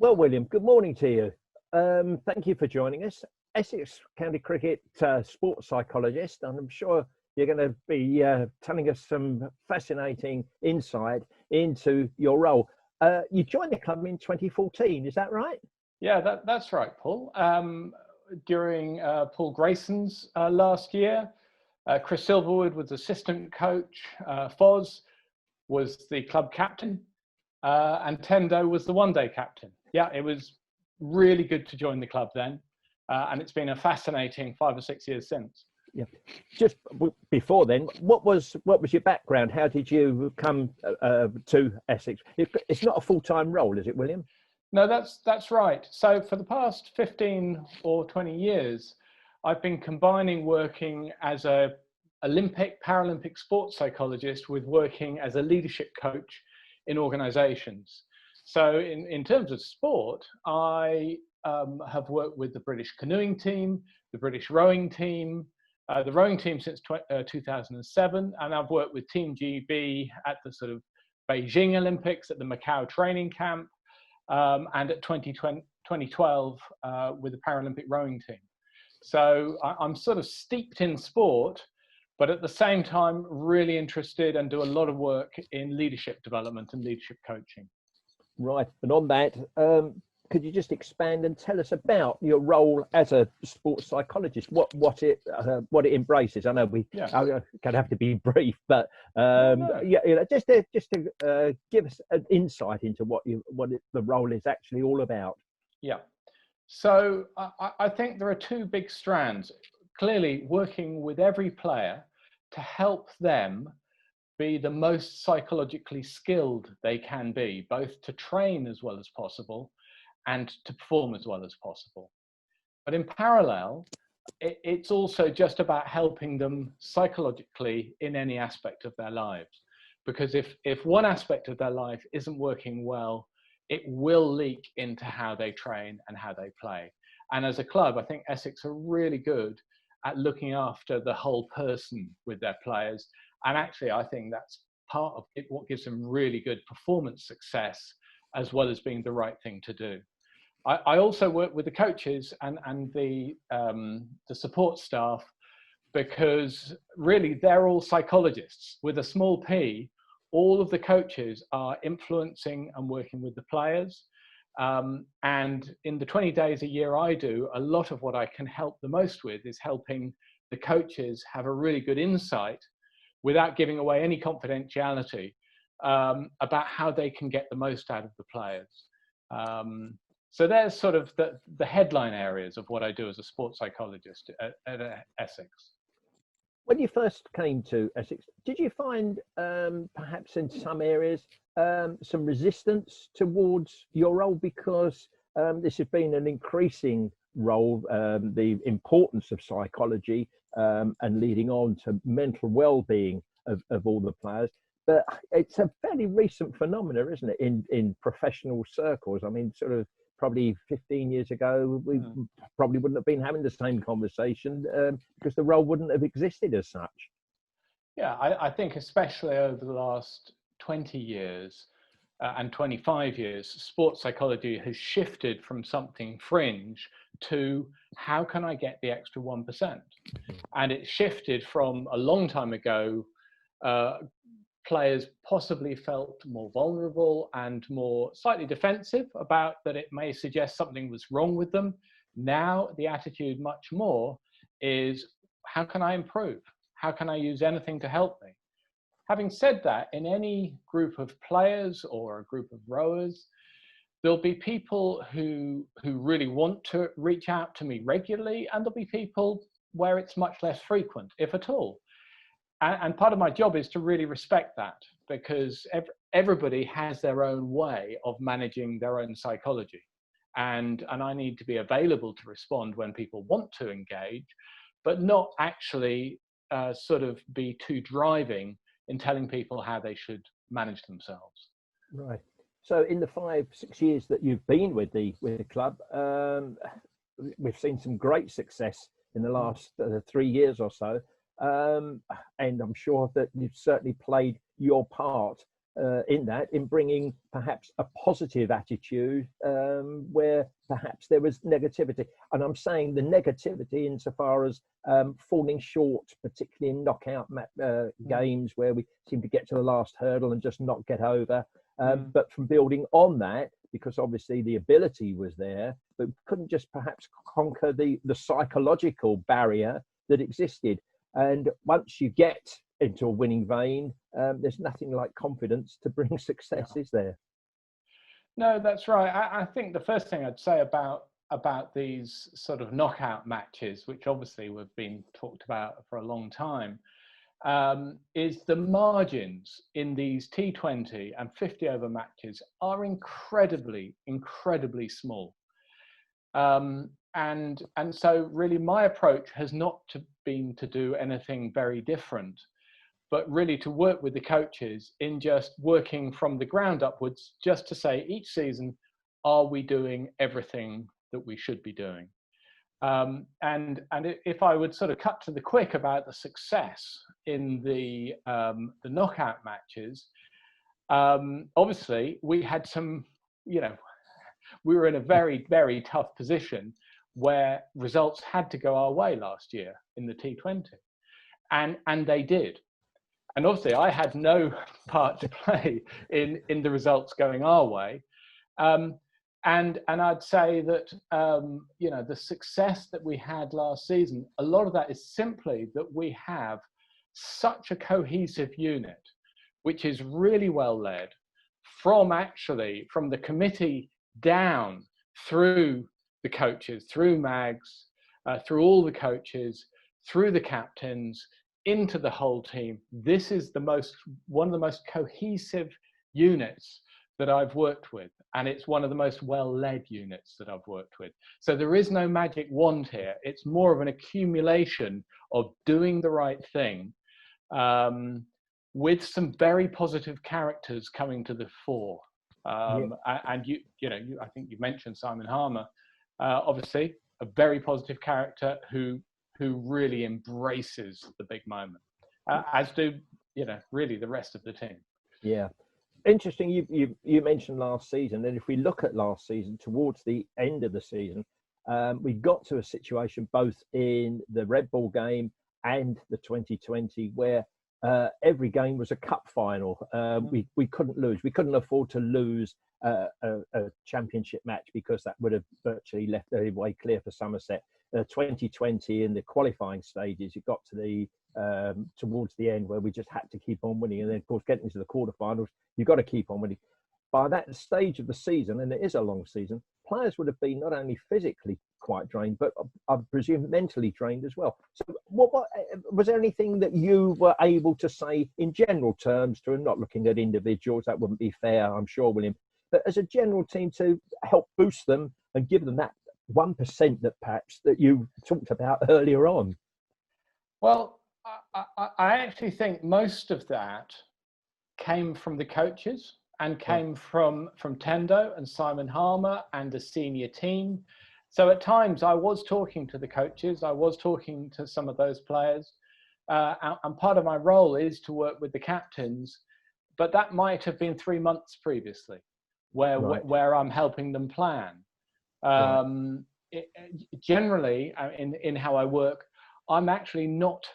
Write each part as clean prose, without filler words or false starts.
Well, William, good morning to you. Thank you for joining us. Essex County Cricket sports psychologist, and I'm sure you're going to be telling us some fascinating insight into your role. You joined the club in 2014, is that right? Yeah, that's right, Paul. During Paul Grayson's last year, Chris Silverwood was assistant coach, Foz was the club captain, and Tendo was the one-day captain. Yeah, it was really good to join the club then, and it's been a fascinating 5 or 6 years since. Yeah. Just before then, what was your background? How did you come to Essex? It's not a full-time role, is it, William? No, that's right. So for the past 15 or 20 years, I've been combining working as a Olympic, Paralympic sports psychologist with working as a leadership coach in organizations. So in terms of sport, I have worked with the British canoeing team, the British rowing team, the rowing team since 2007, and I've worked with Team GB at the sort of Beijing Olympics, at the Macau training camp, and at 2012 with the Paralympic rowing team. So I'm sort of steeped in sport, but at the same time really interested and do a lot of work in leadership development and leadership coaching. Right, and on that, could you just expand and tell us about your role as a sports psychologist? What it embraces? I know we are going to have to be brief, but just to give us an insight into what the role is actually all about. Yeah, so I think there are two big strands. Clearly, working with every player to help them be the most psychologically skilled they can be, both to train as well as possible and to perform as well as possible. But in parallel, it's also just about helping them psychologically in any aspect of their lives. Because if one aspect of their life isn't working well, it will leak into how they train and how they play. And as a club, I think Essex are really good at looking after the whole person with their players. And actually, I think that's part of it, what gives them really good performance success, as well as being the right thing to do. I also work with the coaches and the support staff, because really they're all psychologists. With a small p, all of the coaches are influencing and working with the players. And in the 20 days a year I do, a lot of what I can help the most with is helping the coaches have a really good insight, without giving away any confidentiality, about how they can get the most out of the players. So there's sort of the headline areas of what I do as a sports psychologist at Essex. When you first came to Essex, did you find perhaps in some areas some resistance towards your role? Because this has been an increasing role, the importance of psychology and leading on to mental well-being of all the players. But it's a fairly recent phenomenon, isn't it, in professional circles? I mean, sort of probably 15 years ago, we probably wouldn't have been having the same conversation because the role wouldn't have existed as such. Yeah, I think especially over the last 20 years and 25 years, sports psychology has shifted from something fringe to how can I get the extra 1%? And it shifted from a long time ago, players possibly felt more vulnerable and more slightly defensive about that it may suggest something was wrong with them. Now the attitude much more is, how can I improve? How can I use anything to help me? Having said that, in any group of players or a group of rowers, there'll be people who really want to reach out to me regularly, and there'll be people where it's much less frequent, if at all. And part of my job is to really respect that, because everybody has their own way of managing their own psychology. And I need to be available to respond when people want to engage, but not actually sort of be too driving in telling people how they should manage themselves. Right. So in the 5-6 years that you've been with the club, we've seen some great success in the last 3 years or so. And I'm sure that you've certainly played your part in bringing perhaps a positive attitude where perhaps there was negativity. And I'm saying the negativity insofar as falling short, particularly in knockout games where we seem to get to the last hurdle and just not get over. But from building on that, because obviously the ability was there, but couldn't just perhaps conquer the psychological barrier that existed. And once you get into a winning vein, there's nothing like confidence to bring success, is there? No, that's right. I think the first thing I'd say about these sort of knockout matches, which obviously have been talked about for a long time, is the margins in these T20 and 50 over matches are incredibly, incredibly small. And so really my approach has not been to do anything very different, but really to work with the coaches in just working from the ground upwards, just to say each season, are we doing everything that we should be doing? And if I would sort of cut to the quick about the success in the knockout matches, obviously we had some, we were in a very, very tough position where results had to go our way last year in the T20, and they did. And obviously I had no part to play in the results going our way. And I'd say that, the success that we had last season, a lot of that is simply that we have such a cohesive unit, which is really well led from the committee down through the coaches, through Mags, through all the coaches, through the captains, into the whole team. This is one of the most cohesive units that I've worked with, and it's one of the most well-led units that I've worked with. So there is no magic wand here. It's more of an accumulation of doing the right thing, with some very positive characters coming to the fore. And I think you mentioned Simon Harmer, obviously a very positive character who really embraces the big moment, as do really the rest of the team. Yeah. Interesting. You mentioned last season, and if we look at last season, towards the end of the season, we got to a situation both in the Red Bull game and the 2020 where every game was a cup final. We couldn't lose. We couldn't afford to lose a championship match, because that would have virtually left the way clear for Somerset. 2020 in the qualifying stages, it got to the towards the end where we just had to keep on winning, and then of course getting to the quarterfinals, you've got to keep on winning. By that stage of the season, and it is a long season, players would have been not only physically quite drained, but I presume mentally drained as well. So what was there anything that you were able to say in general terms, to not looking at individuals, that wouldn't be fair, I'm sure, William, but as a general team, to help boost them and give them that 1% that perhaps that you talked about earlier on? Well, I actually think most of that came from the coaches and came from Tendo and Simon Harmer and the senior team. So at times I was talking to the coaches, I was talking to some of those players, and part of my role is to work with the captains, but that might have been 3 months previously where I'm helping them plan. Generally, in how I work, I'm actually not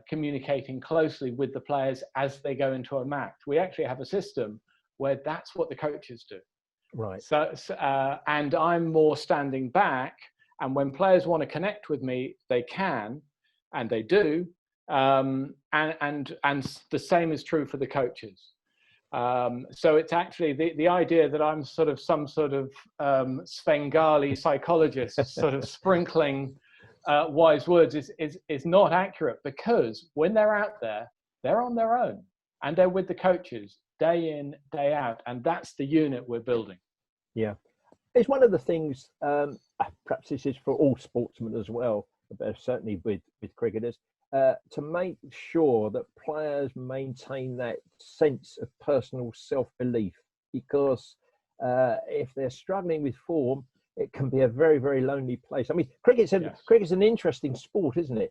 communicating closely with the players as they go into a match. We actually have a system where that's what the coaches do. Right. So and I'm more standing back, and when players want to connect with me, they can, and they do. And the same is true for the coaches. So it's actually the idea that I'm sort of some sort of Svengali psychologist sort of sprinkling wise words is not accurate, because when they're out there, they're on their own and they're with the coaches day in, day out, and that's the unit we're building. Yeah, it's one of the things, perhaps this is for all sportsmen as well, but certainly with cricketers, to make sure that players maintain that sense of personal self-belief, because if they're struggling with form, it can be a very, very lonely place. I mean, cricket's an interesting sport, isn't it?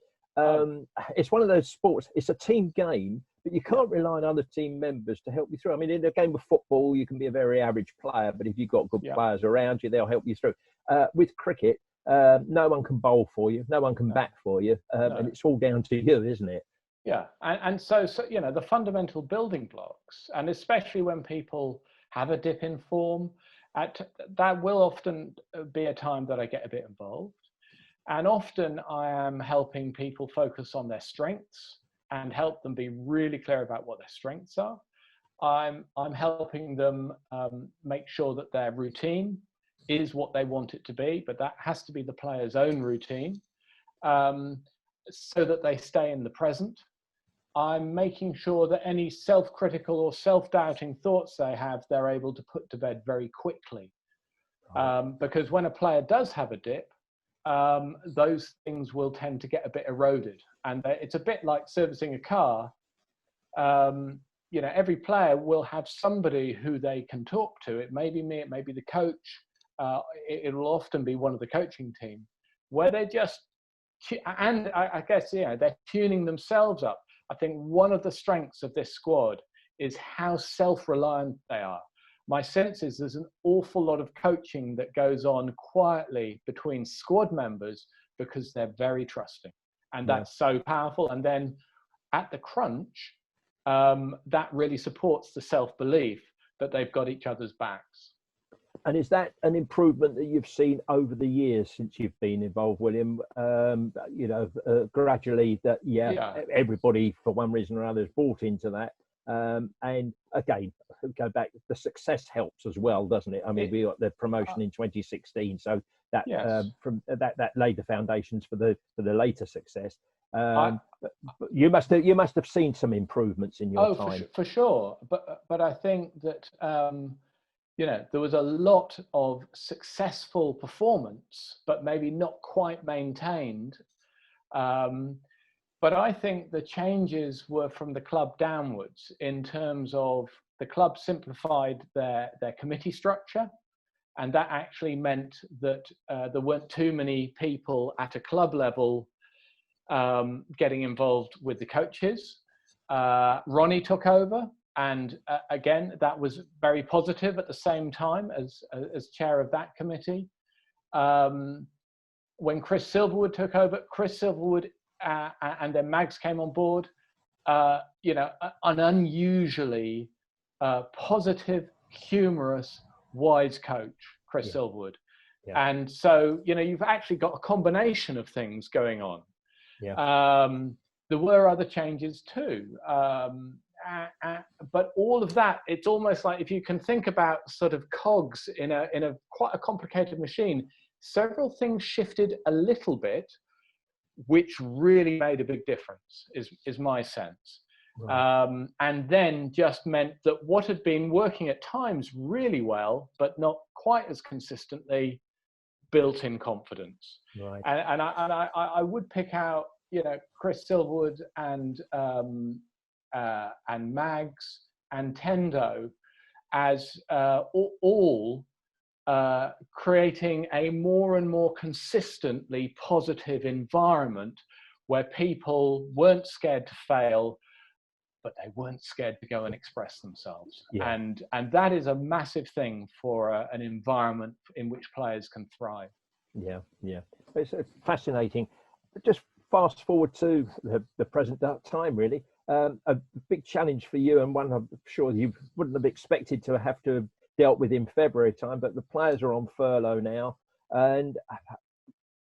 It's one of those sports, it's a team game, but you can't rely on other team members to help you through. I mean, in a game of football, you can be a very average player, but if you've got good players around you, they'll help you through. With cricket, no one can bowl for you, no one can bat for you, and it's all down to you, isn't it? Yeah, and so you know, the fundamental building blocks, and especially when people have a dip in form, that will often be a time that I get a bit involved. And often I am helping people focus on their strengths and help them be really clear about what their strengths are. I'm helping them make sure that their routine is what they want it to be, but that has to be the player's own routine, so that they stay in the present. I'm making sure that any self-critical or self-doubting thoughts they have, they're able to put to bed very quickly. Because when a player does have a dip, those things will tend to get a bit eroded. And it's a bit like servicing a car. You know, every player will have somebody who they can talk to. It may be me, it may be the coach. It will often be one of the coaching team, where they just, and I guess, you know, they're tuning themselves up. I think one of the strengths of this squad is how self-reliant they are. My sense is there's an awful lot of coaching that goes on quietly between squad members because they're very trusting. And that's so powerful. And then at the crunch, that really supports the self-belief that they've got each other's backs. And is that an improvement that you've seen over the years since you've been involved, William? You know, gradually that, everybody for one reason or another has bought into that. And again, go back, the success helps as well, doesn't it? I mean, we got the promotion in 2016, so that from that laid the foundations for the later success. But you must have seen some improvements in your time. For sure. But I think that you know, there was a lot of successful performance, but maybe not quite maintained. But I think the changes were from the club downwards, in terms of the club simplified their committee structure. And that actually meant that there weren't too many people at a club level getting involved with the coaches. Ronnie took over. And again, that was very positive at the same time as chair of that committee. When Chris Silverwood took over, and then Mags came on board, you know, an unusually positive, humorous, wise coach, Chris Silverwood. Yeah. And so, you know, you've actually got a combination of things going on. Yeah. There were other changes too. But all of that, it's almost like, if you can think about sort of cogs in a quite a complicated machine, several things shifted a little bit, which really made a big difference, is my sense. Right. And then just meant that what had been working at times really well, but not quite as consistently, built in confidence. Right. And I would pick out, you know, Chris Silverwood and Mags and Tendo as all creating a more and more consistently positive environment, where people weren't scared to fail, but they weren't scared to go and express themselves. Yeah. And that is a massive thing for an environment in which players can thrive. Yeah, yeah. It's fascinating. Just fast forward to the present time, really. A big challenge for you, and one I'm sure you wouldn't have expected to have dealt with in February time, but the players are on furlough now, and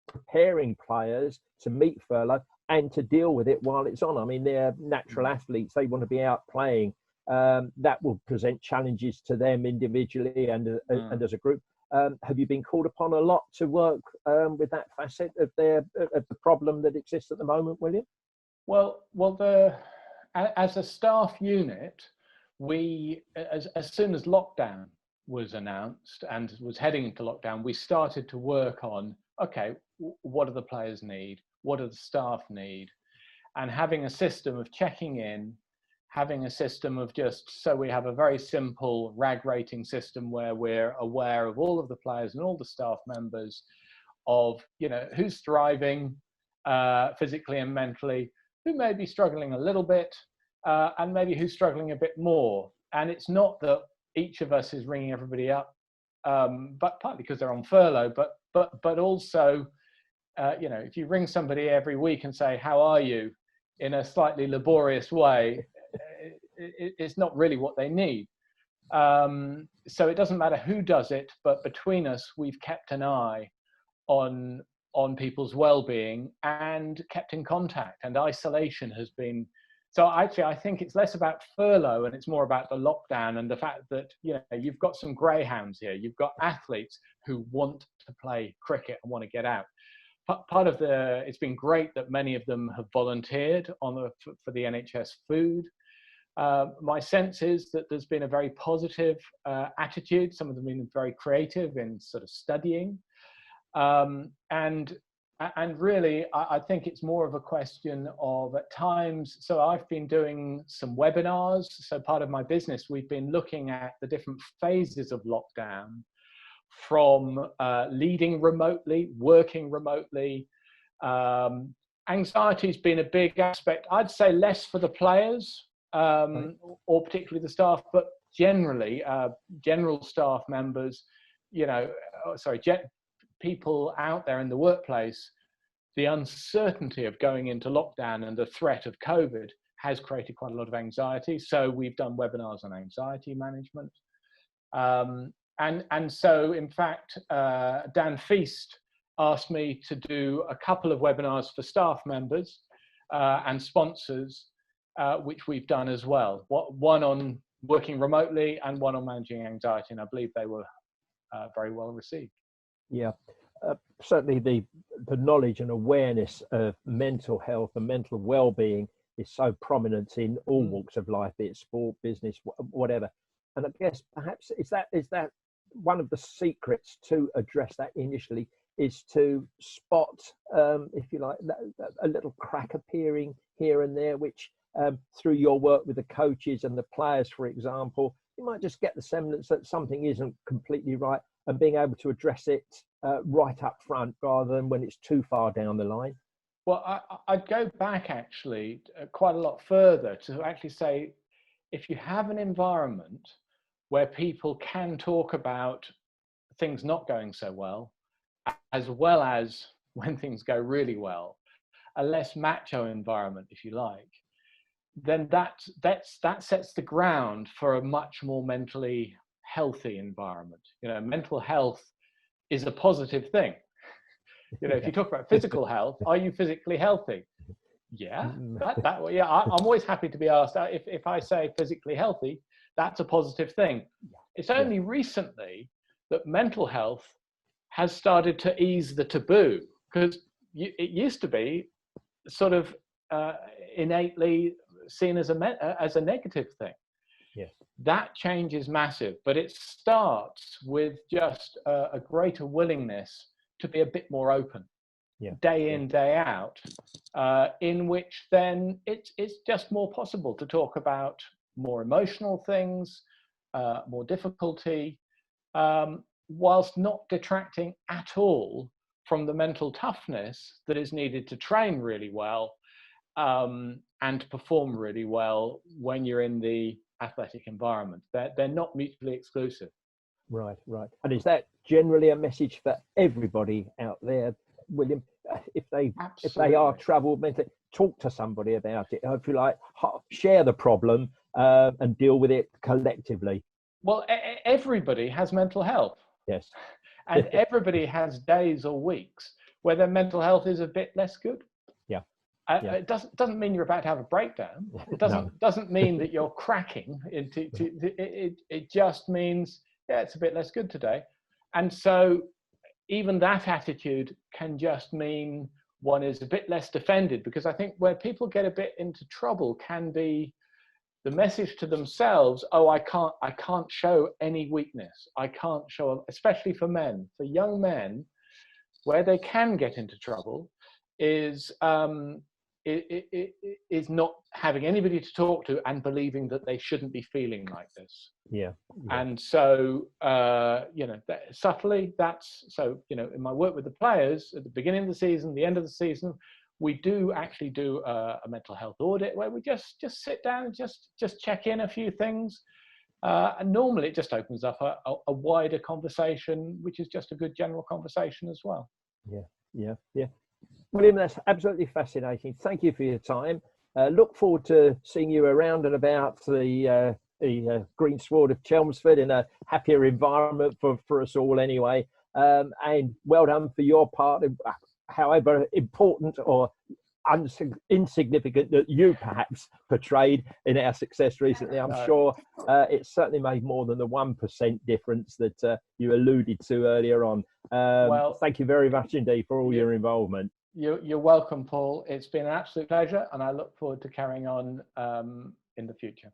preparing players to meet furlough and to deal with it while it's on. I mean, they're natural athletes, they want to be out playing. That will present challenges to them individually and as a group. Have you been called upon a lot to work with that facet of the problem that exists at the moment, William? Well, as a staff unit, we, as soon as lockdown was announced and was heading into lockdown, we started to work on, okay, what do the players need? What do the staff need? And having a system of checking in, having a system of just, so we have a very simple RAG rating system where we're aware of all of the players and all the staff members of, you know, who's thriving physically and mentally, who may be struggling a little bit, and maybe who's struggling a bit more. And it's not that each of us is ringing everybody up, but partly because they're on furlough, but also, you know, if you ring somebody every week and say, how are you, in a slightly laborious way, it's not really what they need. So it doesn't matter who does it, but between us, we've kept an eye on people's well-being and kept in contact, and isolation has been. So actually, I think it's less about furlough and it's more about the lockdown and the fact that, you know, you've got some greyhounds here. You've got athletes who want to play cricket and want to get out. Part of it's been great that many of them have volunteered for the NHS food. My sense is that there's been a very positive attitude. Some of them have been very creative in sort of studying. And really, I think it's more of a question of, at times, so I've been doing some webinars. So part of my business, we've been looking at the different phases of lockdown, from leading remotely, working remotely. Anxiety's been a big aspect. I'd say less for the players, or particularly the staff, but generally, general staff members, you know, people out there in the workplace, the uncertainty of going into lockdown and the threat of COVID has created quite a lot of anxiety. So we've done webinars on anxiety management. And so, in fact, Dan Feast asked me to do a couple of webinars for staff members and sponsors, which we've done as well. One on working remotely and one on managing anxiety. And I believe they were very well received. Yeah, certainly the knowledge and awareness of mental health and mental well-being is so prominent in all walks of life, be it sport, business, whatever. And I guess perhaps is that one of the secrets to address that initially, is to spot, if you like, a little crack appearing here and there, which through your work with the coaches and the players, for example, you might just get the semblance that something isn't completely right, and being able to address it right up front rather than when it's too far down the line. Well, I'd go back actually quite a lot further to actually say, if you have an environment where people can talk about things not going so well as when things go really well, a less macho environment, if you like, then that sets the ground for a much more mentally healthy environment. You know, mental health is a positive thing. You know, if you talk about physical health, are you physically healthy? Yeah, yeah. I'm always happy to be asked if I say physically healthy, that's a positive thing. It's only recently that mental health has started to ease the taboo, because it used to be sort of innately seen as a negative thing. Yes. That change is massive, but it starts with just a greater willingness to be a bit more open, day in, day out, in which then it's just more possible to talk about more emotional things, more difficulty, whilst not detracting at all from the mental toughness that is needed to train really well and perform really well when you're in the athletic environment. They're not mutually exclusive. Right. And is that generally a message for everybody out there, William? If they are troubled mentally, talk to somebody about it. If you like, share the problem and deal with it collectively. Well, everybody has mental health. Yes. And everybody has days or weeks where their mental health is a bit less good. Yeah. It doesn't mean you're about to have a breakdown. It doesn't mean that you're cracking into. It just means, it's a bit less good today. And so even that attitude can just mean one is a bit less defended, because I think where people get a bit into trouble can be the message to themselves, I can't show any weakness. I can't show, especially for men, for young men, where they can get into trouble is not having anybody to talk to and believing that they shouldn't be feeling like this. Yeah. And so, subtly, in my work with the players at the beginning of the season, the end of the season, we do actually do a mental health audit where we just sit down and just check in a few things. And normally it just opens up a wider conversation, which is just a good general conversation as well. Yeah. William, that's absolutely fascinating. Thank you for your time. Look forward to seeing you around and about the green sward of Chelmsford in a happier environment for us all anyway. And well done for your part, however important or insignificant that you perhaps portrayed in our success recently. I'm sure it's certainly made more than the 1% difference that you alluded to earlier on. Well, thank you very much indeed for all your involvement. You're welcome, Paul. It's been an absolute pleasure, and I look forward to carrying on in the future.